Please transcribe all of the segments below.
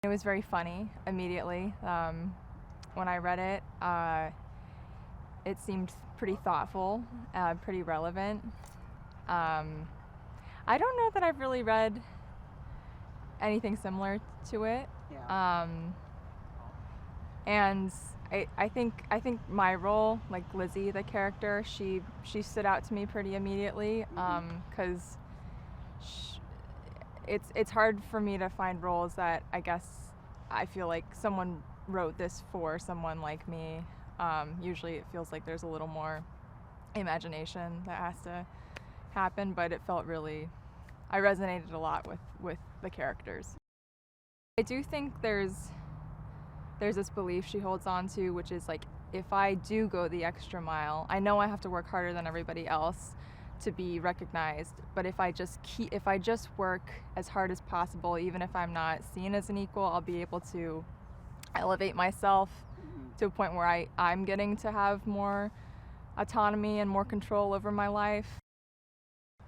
It was very funny immediately. When I read it, it seemed pretty thoughtful, pretty relevant. I don't know that I've really read anything similar to it. Yeah. And I think my role, like Lizzie, the character, she stood out to me pretty immediately, because it's hard for me to find roles that I guess I feel like someone wrote this for someone like me. Usually it feels like there's a little more imagination that has to happen, but it felt really, I resonated a lot with the characters. I do think there's this belief she holds on to, which is like, if I do go the extra mile, I know I have to work harder than everybody else to be recognized, but if I just work as hard as possible, even if I'm not seen as an equal, I'll be able to elevate myself to a point where I'm getting to have more autonomy and more control over my life.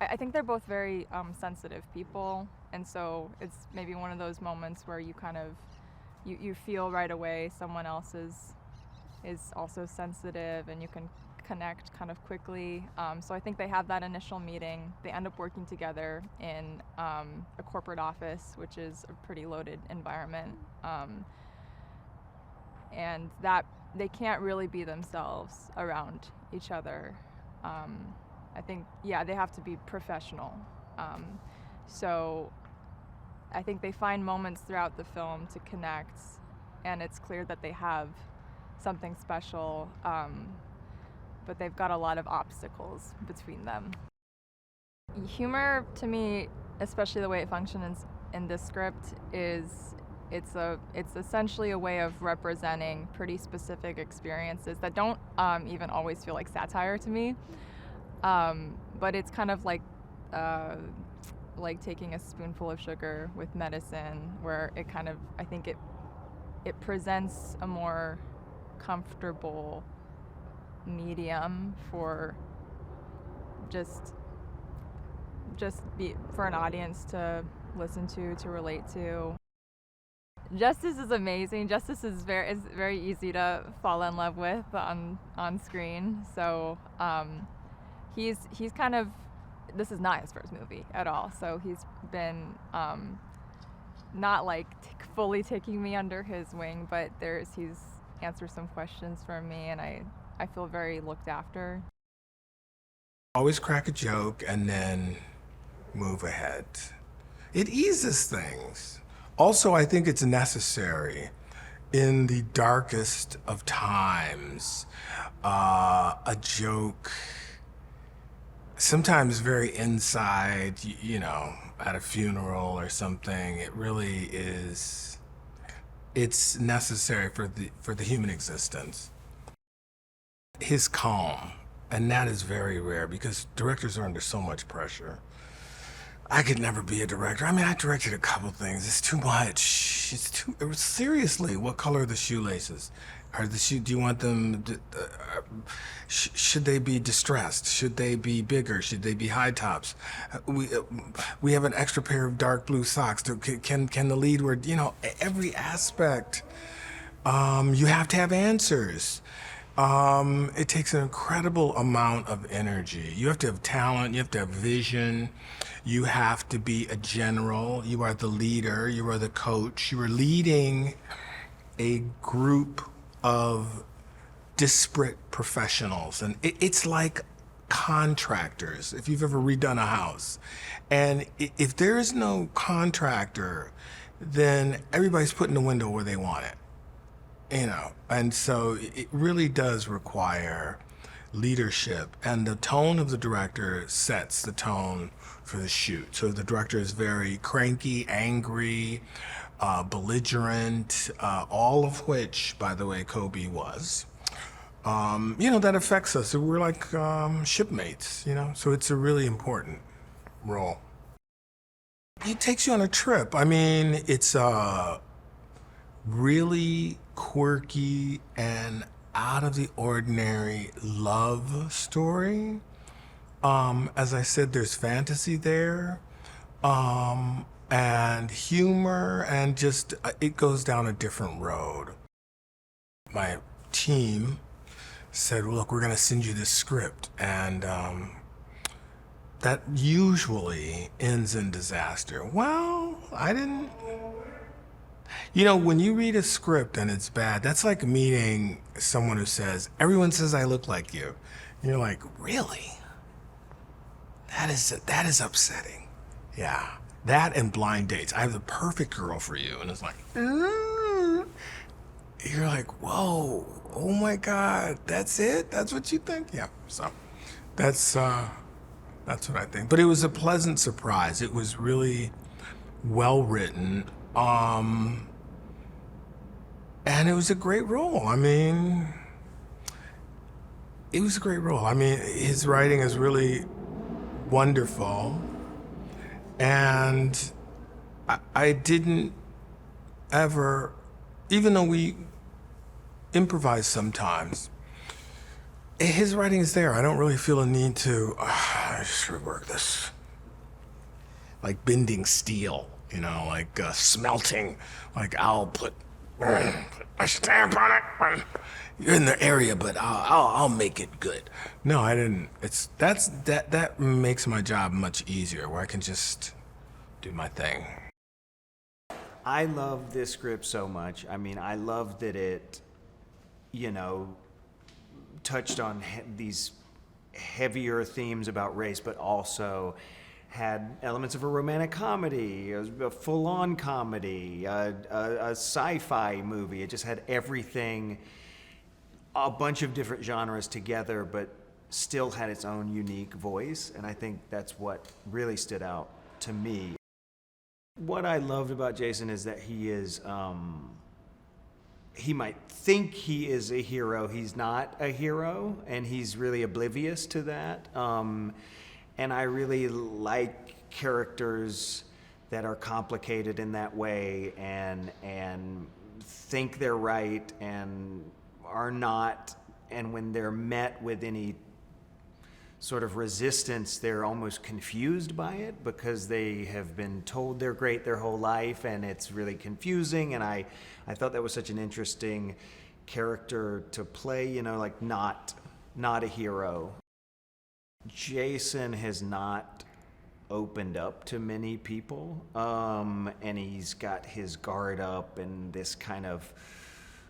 I think they're both very sensitive people, and so it's maybe one of those moments where you kind of you feel right away someone else is also sensitive, and you can connect kind of quickly. So I think they have that initial meeting. They end up working together in a corporate office, which is a pretty loaded environment, and that they can't really be themselves around each other. I think, yeah, they have to be professional. So I think they find moments throughout the film to connect, and it's clear that they have something special, but they've got a lot of obstacles between them. Humor, to me, especially the way it functions in this script, is it's essentially a way of representing pretty specific experiences that don't even always feel like satire to me. But it's kind of like taking a spoonful of sugar with medicine, where it kind of, I think it presents a more comfortable medium for just for an audience to listen to relate to. Justice is amazing. Justice is very easy to fall in love with on screen. So he's kind of, this is not his first movie at all. So he's been not like fully taking me under his wing, but he's answered some questions for me, and I feel very looked after. Always crack a joke and then move ahead. It eases things. Also, I think it's necessary in the darkest of times. A joke, sometimes very inside, you know, at a funeral or something. It really is, it's necessary for the human existence. His calm, and that is very rare because directors are under so much pressure. I could never be a director. I mean, I directed a couple things. It's too much. It was seriously, what color are the shoelaces? Do you want them, should they be distressed? Should they be bigger? Should they be high tops? We have an extra pair of dark blue socks. Can the lead wear, you know, every aspect. You have to have answers. It takes an incredible amount of energy. You have to have talent, you have to have vision, you have to be a general, you are the leader, you are the coach, you are leading a group of disparate professionals. And it's like contractors, if you've ever redone a house. And if there is no contractor, then everybody's putting the window where they want it. You know, and so it really does require leadership, and the tone of the director sets the tone for the shoot. So the director is very cranky, angry, belligerent, all of which, by the way, Kobe was. You know, that affects us. We're like shipmates, you know, so it's a really important role. It takes you on a trip. I mean, it's really quirky and out of the ordinary love story. As I said, there's fantasy there, and humor, and just it goes down a different road. My team said, look, we're going to send you this script, and that usually ends in disaster. Well, I didn't. You know, when you read a script and it's bad, that's like meeting someone who says, everyone says I look like you. And you're like, really? That is upsetting. Yeah. That and blind dates. I have the perfect girl for you. And it's like, you're like, whoa, oh my God, that's it? That's what you think? Yeah. So that's what I think. But it was a pleasant surprise. It was really well written. And it was a great role. I mean, it was a great role. I mean, his writing is really wonderful. And I didn't ever, even though we improvise sometimes, his writing is there. I don't really feel a need to, I just rework this. Like bending steel, you know, like smelting. Like I'll put a stamp on it. You're in the area, but I'll make it good. No, I didn't. That makes my job much easier, where I can just do my thing. I love this script so much. I mean, I love that it, you know, touched on these heavier themes about race, but also had elements of a romantic comedy, a full-on comedy, a sci-fi movie. It just had everything, a bunch of different genres together, but still had its own unique voice. And I think that's what really stood out to me. What I loved about Jason is that he is, he might think he is a hero. He's not a hero, and he's really oblivious to that. And I really like characters that are complicated in that way and think they're right and are not. And when they're met with any sort of resistance, they're almost confused by it because they have been told they're great their whole life, and it's really confusing. And I thought that was such an interesting character to play, you know, like not a hero. Jason has not opened up to many people, and he's got his guard up and this kind of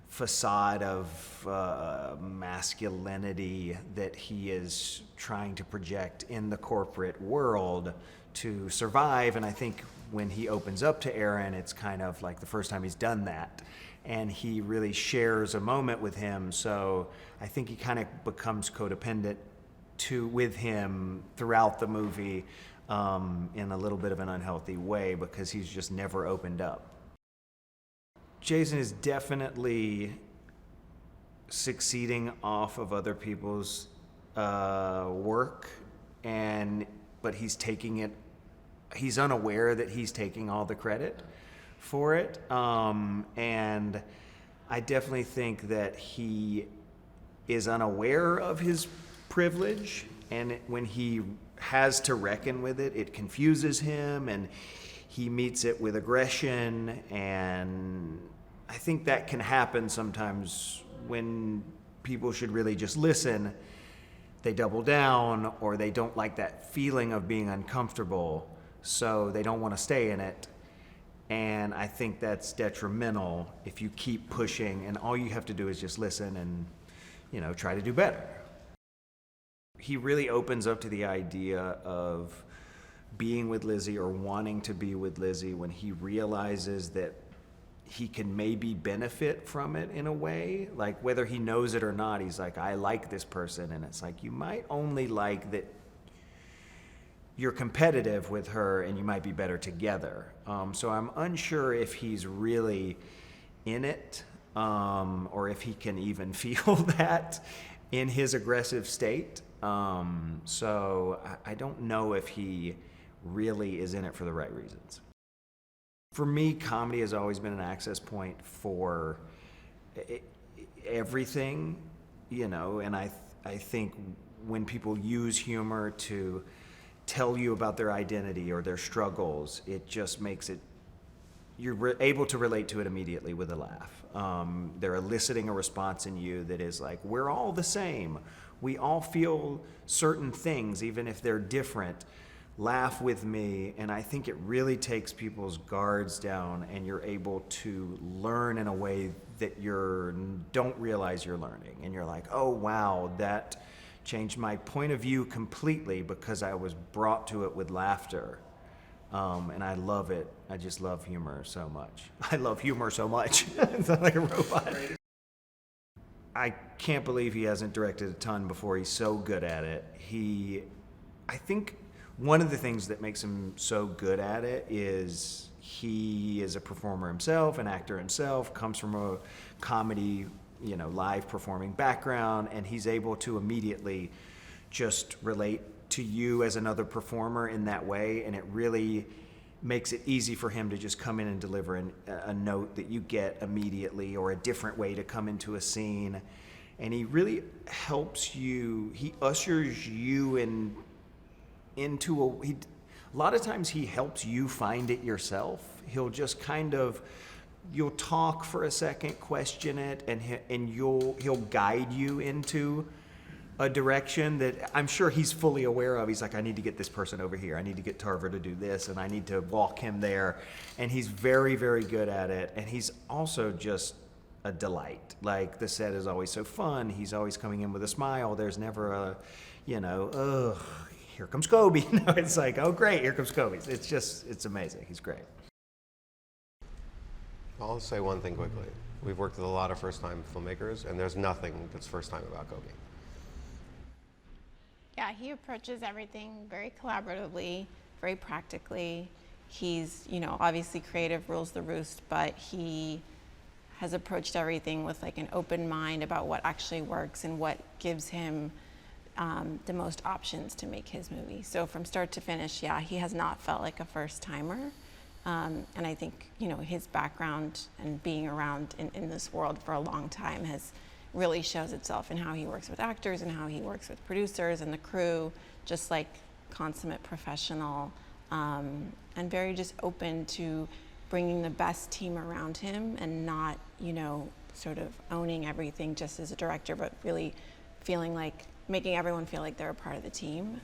facade of masculinity that he is trying to project in the corporate world to survive. And I think when he opens up to Aren, it's kind of like the first time he's done that, and he really shares a moment with him. So I think he kind of becomes codependent with him throughout the movie, in a little bit of an unhealthy way, because he's just never opened up. Jason is definitely succeeding off of other people's work, but he's taking it. He's unaware that he's taking all the credit for it, and I definitely think that he is unaware of his privilege, and when he has to reckon with it, it confuses him, and he meets it with aggression. And I think that can happen sometimes when people should really just listen. They double down, or they don't like that feeling of being uncomfortable, so they don't want to stay in it. And I think that's detrimental if you keep pushing, and all you have to do is just listen and, you know, try to do better. He really opens up to the idea of being with Lizzie, or wanting to be with Lizzie, when he realizes that he can maybe benefit from it in a way. Like, whether he knows it or not, he's like, I like this person. And it's like, you might only like that you're competitive with her, and you might be better together. So I'm unsure if he's really in it, or if he can even feel that in his aggressive state. So I don't know if he really is in it for the right reasons. For me, comedy has always been an access point for everything, you know, and I think when people use humor to tell you about their identity or their struggles. It just makes it, you're able to relate to it immediately with a laugh. They're eliciting a response in you that is like, we're all the same. We all feel certain things, even if they're different. Laugh with me. And I think it really takes people's guards down, and you're able to learn in a way that you don't realize you're learning. And you're like, oh, wow, that changed my point of view completely because I was brought to it with laughter. And I love it. I just love humor so much. I love humor so much. It's not like a robot. I can't believe he hasn't directed a ton before. He's so good at it. I think one of the things that makes him so good at it is he is a performer himself, an actor himself, comes from a comedy, live performing background, and he's able to immediately just relate to you as another performer in that way, and it really makes it easy for him to just come in and deliver a note that you get immediately, or a different way to come into a scene. And he really helps you, he ushers you into a lot of times he helps you find it yourself. He'll just you'll talk for a second, question it, and he'll guide you into a direction that I'm sure he's fully aware of. He's like, I need to get this person over here. I need to get Tarver to do this, and I need to walk him there. And he's very, very good at it. And he's also just a delight. Like, the set is always so fun. He's always coming in with a smile. There's never a, ugh, here comes Kobe. No, it's like, oh, great, here comes Kobe. It's amazing. He's great. I'll say one thing quickly. We've worked with a lot of first-time filmmakers, and there's nothing that's first-time about Kobe. Yeah, he approaches everything very collaboratively, very practically. He's, obviously creative rules the roost, but he has approached everything with like an open mind about what actually works and what gives him the most options to make his movie. So from start to finish, yeah, he has not felt like a first-timer. And I think, his background and being around in this world for a long time really shows itself in how he works with actors and how he works with producers and the crew, just like consummate professional, and very just open to bringing the best team around him, and not, sort of owning everything just as a director, but really feeling like making everyone feel like they're a part of the team,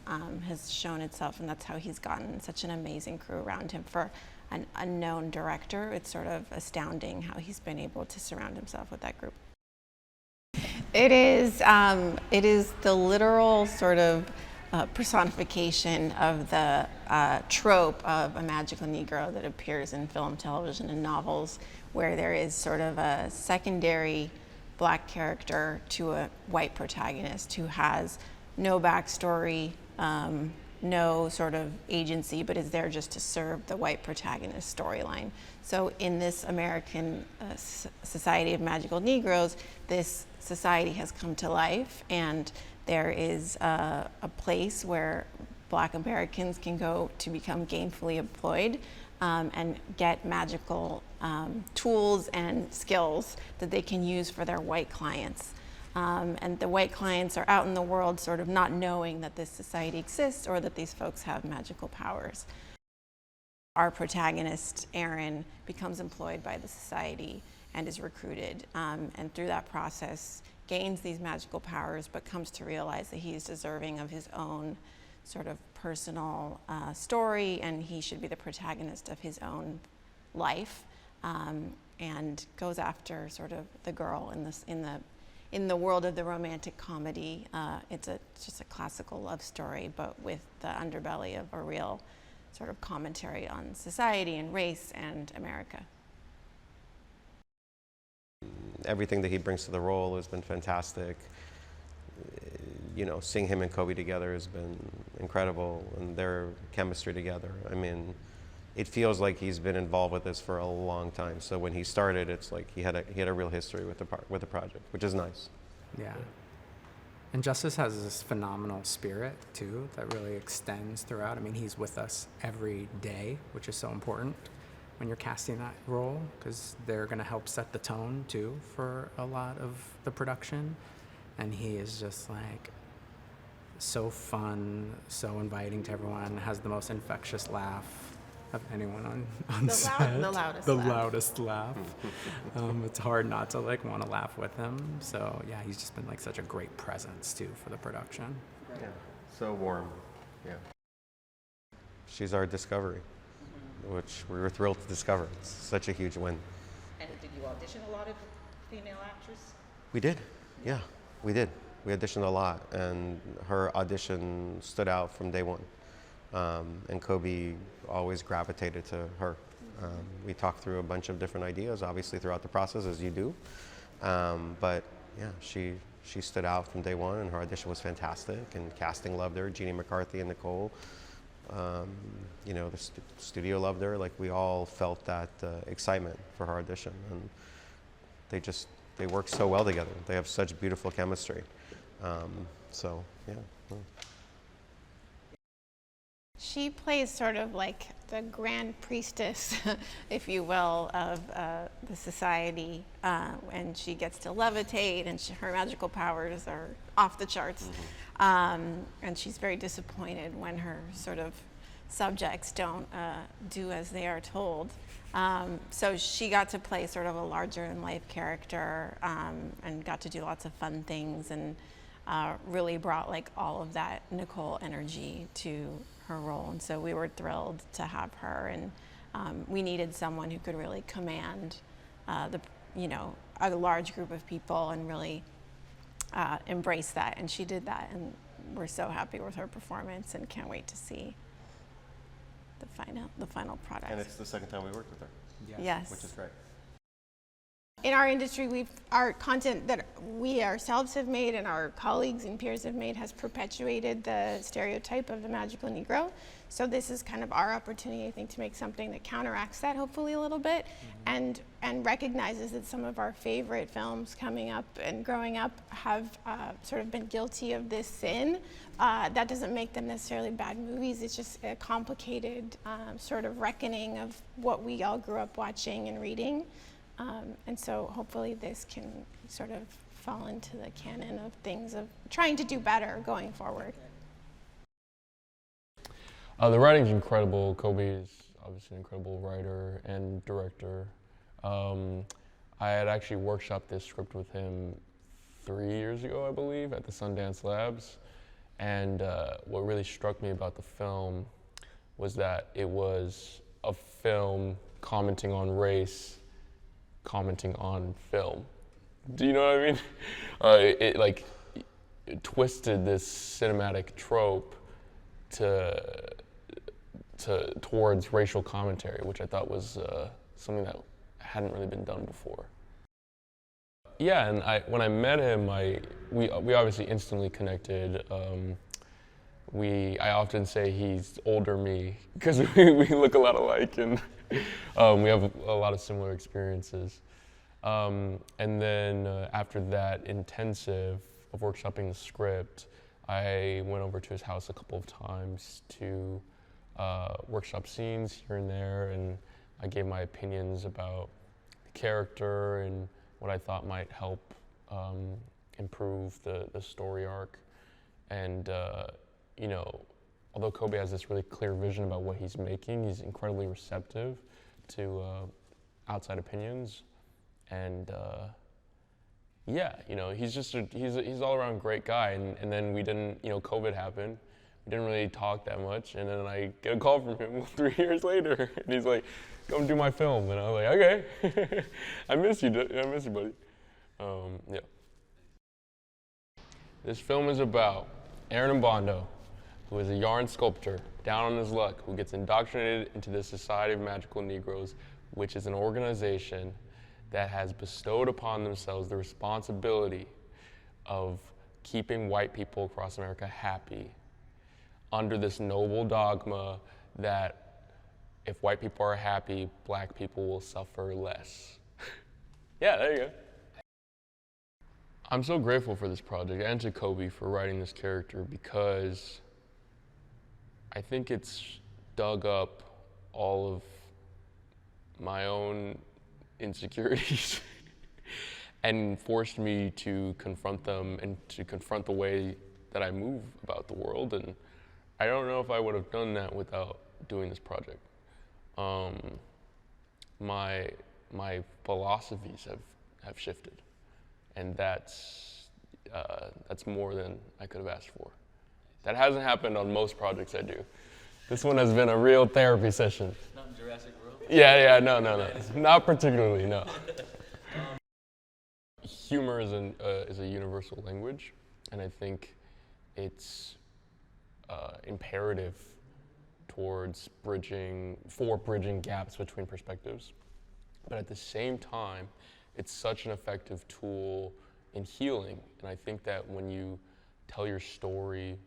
has shown itself, and that's how he's gotten such an amazing crew around him. For an unknown director, it's sort of astounding how he's been able to surround himself with that group. It is the literal sort of personification of the trope of a magical Negro that appears in film, television, and novels, where there is sort of a secondary Black character to a white protagonist who has no backstory, no sort of agency, but is there just to serve the white protagonist storyline. So in this American society of magical Negroes, this society has come to life, and there is a place where Black Americans can go to become gainfully employed, and get magical tools and skills that they can use for their white clients. And the white clients are out in the world sort of not knowing that this society exists or that these folks have magical powers. Our protagonist, Aren, becomes employed by the society and is recruited, and through that process gains these magical powers, but comes to realize that he's deserving of his own sort of personal story, and he should be the protagonist of his own life, and goes after sort of the girl in the world of the romantic comedy. It's just a classical love story, but with the underbelly of a real sort of commentary on society and race and America. Everything that he brings to the role has been fantastic. Seeing him and Kobe together has been incredible, and their chemistry together. I mean, it feels like he's been involved with this for a long time. So when he started, it's like he had a real history with the project, which is nice. Yeah. And Justice has this phenomenal spirit too that really extends throughout. I mean, he's with us every day, which is so important when you're casting that role, because they're going to help set the tone too for a lot of the production. And he is just like so fun, so inviting to everyone, has the most infectious laugh of anyone on set. The loudest The laugh. loudest laugh. It's hard not to like want to laugh with him. So yeah, he's just been like such a great presence too for the production. Yeah, so warm. Yeah. She's our discovery, which we were thrilled to discover. It's such a huge win. And did you audition a lot of female actors? We did, yeah, we did. We auditioned a lot, and her audition stood out from day one. And Kobe always gravitated to her. We talked through a bunch of different ideas, obviously throughout the process, as you do. But yeah, she stood out from day one, and her audition was fantastic. And casting loved her. Jeannie McCarthy and Nicole. You know, the studio loved her. Like, we all felt that excitement for her audition, and they work so well together. They have such beautiful chemistry. So yeah. She plays sort of like the grand priestess, if you will, of the society, and she gets to levitate, and her magical powers are off the charts. And she's very disappointed when her sort of subjects don't do as they are told. So she got to play sort of a larger-than-life character, and got to do lots of fun things, and really brought like all of that Nicole energy to her role. And so we were thrilled to have her, and we needed someone who could really command a large group of people and really embrace that. And she did that, and we're so happy with her performance and can't wait to see the final product. And it's the second time we worked with her. Yes. Which is great. In our industry, our content that we ourselves have made and our colleagues and peers have made has perpetuated the stereotype of the magical Negro. So this is kind of our opportunity, I think, to make something that counteracts that, hopefully a little bit, and recognizes that some of our favorite films coming up and growing up have sort of been guilty of this sin. That doesn't make them necessarily bad movies. It's just a complicated sort of reckoning of what we all grew up watching and reading. And so hopefully this can sort of fall into the canon of things of trying to do better going forward. The writing's incredible. Kobe is obviously an incredible writer and director. I had actually workshopped this script with him 3 years ago, I believe, at the Sundance Labs. And what really struck me about the film was that it was a film commenting on race, commenting on film. Do you know what I mean? It twisted this cinematic trope towards racial commentary, which I thought was something that hadn't really been done before. Yeah, and when I met him, we obviously instantly connected. I often say he's older me because we look a lot alike, and we have a lot of similar experiences. And then after that intensive of workshopping the script, I went over to his house a couple of times to workshop scenes here and there, and I gave my opinions about the character and what I thought might help improve the story arc. And although Kobe has this really clear vision about what he's making, he's incredibly receptive to outside opinions. And he's all around great guy. And then we didn't, COVID happened. We didn't really talk that much. And then I get a call from him 3 years later, and he's like, "Come do my film." And I was like, "Okay, I miss you, buddy." Yeah. This film is about Aren Bondo, who is a yarn sculptor down on his luck, who gets indoctrinated into the Society of Magical Negroes, which is an organization that has bestowed upon themselves the responsibility of keeping white people across America happy under this noble dogma that if white people are happy, black people will suffer less. Yeah, there you go. I'm so grateful for this project and to Kobe for writing this character, because I think it's dug up all of my own insecurities and forced me to confront them and to confront the way that I move about the world, and I don't know if I would have done that without doing this project. My philosophies have shifted, and that's more than I could have asked for. That hasn't happened on most projects I do. This one has been a real therapy session. Not in Jurassic World? Yeah, no. Not particularly, no. Humor is a universal language, and I think it's imperative towards bridging gaps between perspectives. But at the same time, it's such an effective tool in healing. And I think that when you tell your story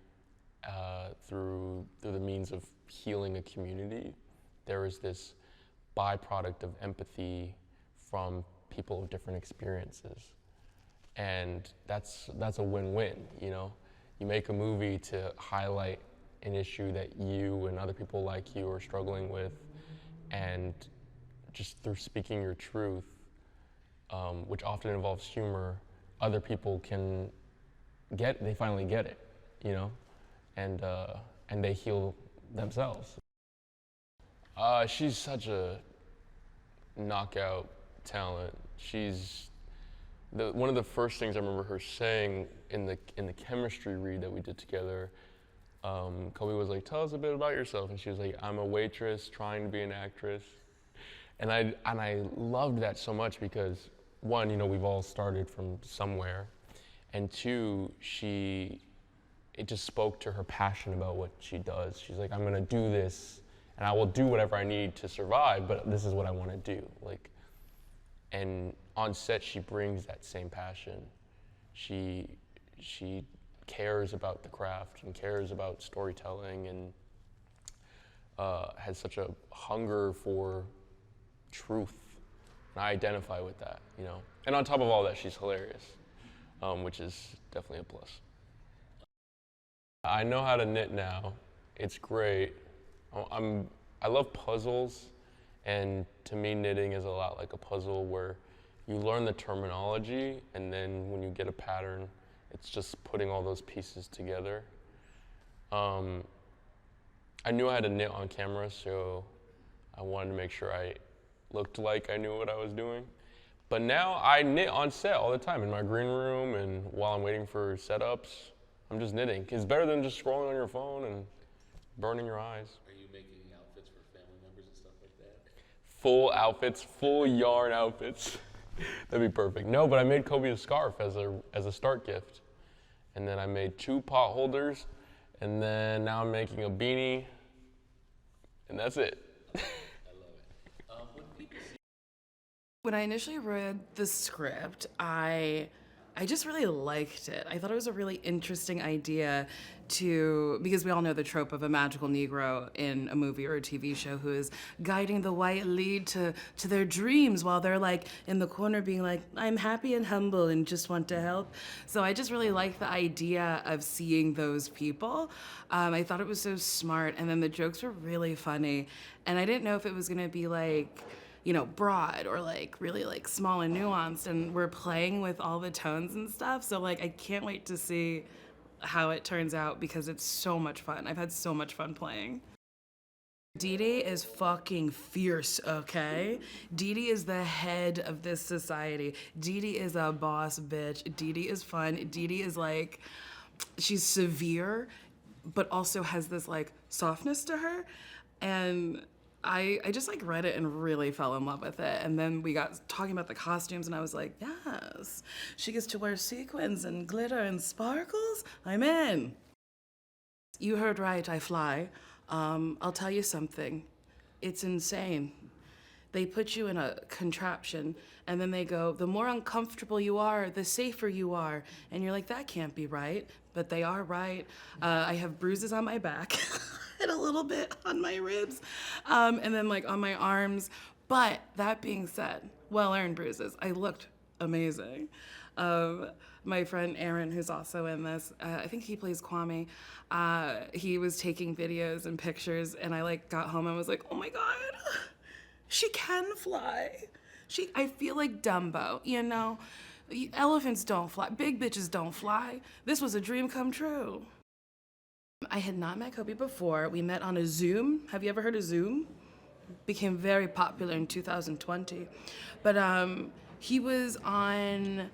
through the means of healing a community, there is this byproduct of empathy from people of different experiences. And that's a win-win, you know? You make a movie to highlight an issue that you and other people like you are struggling with, and just through speaking your truth, which often involves humor, other people they finally get it, you know? And they heal themselves. She's such a knockout talent. One of the first things I remember her saying in the chemistry read that we did together, Kobe was like, "Tell us a bit about yourself," and she was like, "I'm a waitress trying to be an actress," and I loved that so much because one, you know, we've all started from somewhere, and two, it just spoke to her passion about what she does. She's like, "I'm gonna do this, and I will do whatever I need to survive, but this is what I want to do." Like, and on set, she brings that same passion. She cares about the craft and cares about storytelling, and has such a hunger for truth. And I identify with that, you know. And on top of all that, she's hilarious, which is definitely a plus. I know how to knit now. It's great. I love puzzles, and to me, knitting is a lot like a puzzle where you learn the terminology, and then when you get a pattern, it's just putting all those pieces together. I knew I had to knit on camera, so I wanted to make sure I looked like I knew what I was doing. But now I knit on set all the time in my green room, and while I'm waiting for setups, I'm just knitting. It's better than just scrolling on your phone and burning your eyes. Are you making outfits for family members and stuff like that? Full outfits, full yarn outfits. That'd be perfect. No, but I made Kobe a scarf as a start gift. And then I made 2 pot holders, and then now I'm making a beanie, and that's it. I love it. When people see When I initially read the script, I just really liked it. I thought it was a really interesting idea because we all know the trope of a magical Negro in a movie or a TV show who is guiding the white lead to their dreams while they're like in the corner being like, "I'm happy and humble and just want to help." So I just really like the idea of seeing those people. I thought it was so smart, and then the jokes were really funny. And I didn't know if it was gonna be like, you know, broad or like really like small and nuanced, and we're playing with all the tones and stuff. So like I can't wait to see how it turns out because it's so much fun. I've had so much fun playing. DeDe is fucking fierce, okay? DeDe is the head of this society. DeDe is a boss bitch. DeDe is fun. DeDe is like, she's severe, but also has this like softness to her. And I just like read it and really fell in love with it. And then we got talking about the costumes, and I was like, yes, she gets to wear sequins and glitter and sparkles. I'm in. You heard right, I fly. I'll tell you something. It's insane. They put you in a contraption, and then they go, the more uncomfortable you are, the safer you are. And you're like, that can't be right. But they are right. I have bruises on my back. And a little bit on my ribs, and then like on my arms. But that being said, well-earned bruises. I looked amazing. My friend Aren, who's also in this, I think he plays Kwame, he was taking videos and pictures, and I like got home and was like, oh my God, she can fly. I feel like Dumbo, you know? Elephants don't fly. Big bitches don't fly. This was a dream come true. I had not met Kobe before. We met on a Zoom. Have you ever heard of Zoom? Became very popular in 2020. But he was on,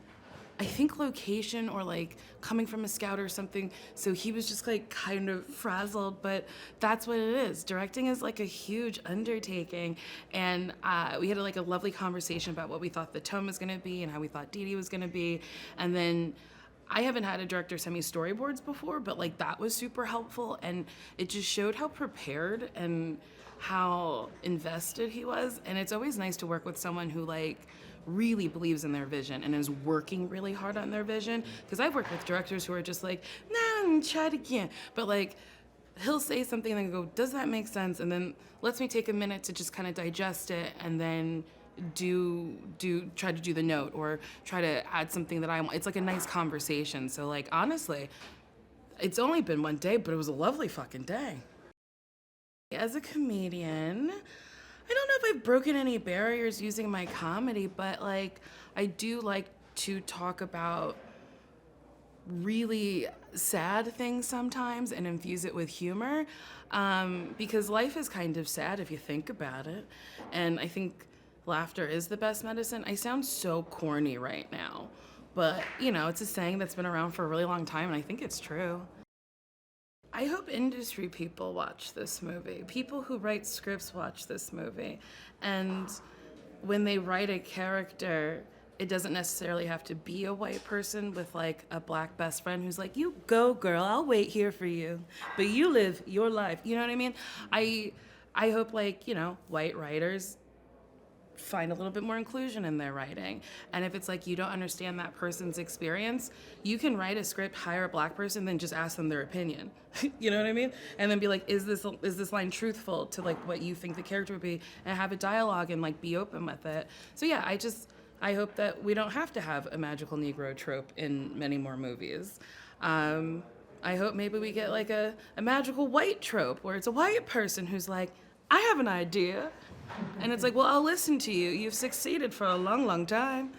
I think, location or like coming from a scout or something. So he was just like kind of frazzled, but that's what it is. Directing is like a huge undertaking. And we had like a lovely conversation about what we thought the tone was gonna be and how we thought DeDe was gonna be. And then I haven't had a director send me storyboards before, but like that was super helpful. And it just showed how prepared and how invested he was. And it's always nice to work with someone who like really believes in their vision and is working really hard on their vision. Because I've worked with directors who are just like, nah, try it again. But like, he'll say something and then go, does that make sense? And then lets me take a minute to just kind of digest it and then try to do the note or try to add something that I want. It's like a nice conversation. So like, honestly, it's only been one day, but it was a lovely fucking day. As a comedian, I don't know if I've broken any barriers using my comedy, but like I do like to talk about really sad things sometimes and infuse it with humor, because life is kind of sad if you think about it. And I think laughter is the best medicine. I sound so corny right now, but you know, it's a saying that's been around for a really long time and I think it's true. I hope industry people watch this movie. People who write scripts watch this movie. And when they write a character, it doesn't necessarily have to be a white person with like a black best friend who's like, you go girl, I'll wait here for you, but you live your life. You know what I mean? I hope like, you know, white writers find a little bit more inclusion in their writing. And if it's like you don't understand that person's experience, you can write a script, hire a black person, then just ask them their opinion. You know what I mean? And then be like, is this line truthful to like what you think the character would be? And have a dialogue and like be open with it. So yeah, I hope that we don't have to have a magical Negro trope in many more movies. I hope maybe we get like a magical white trope where it's a white person who's like, I have an idea. And it's like, well, I'll listen to you. You've succeeded for a long, long time.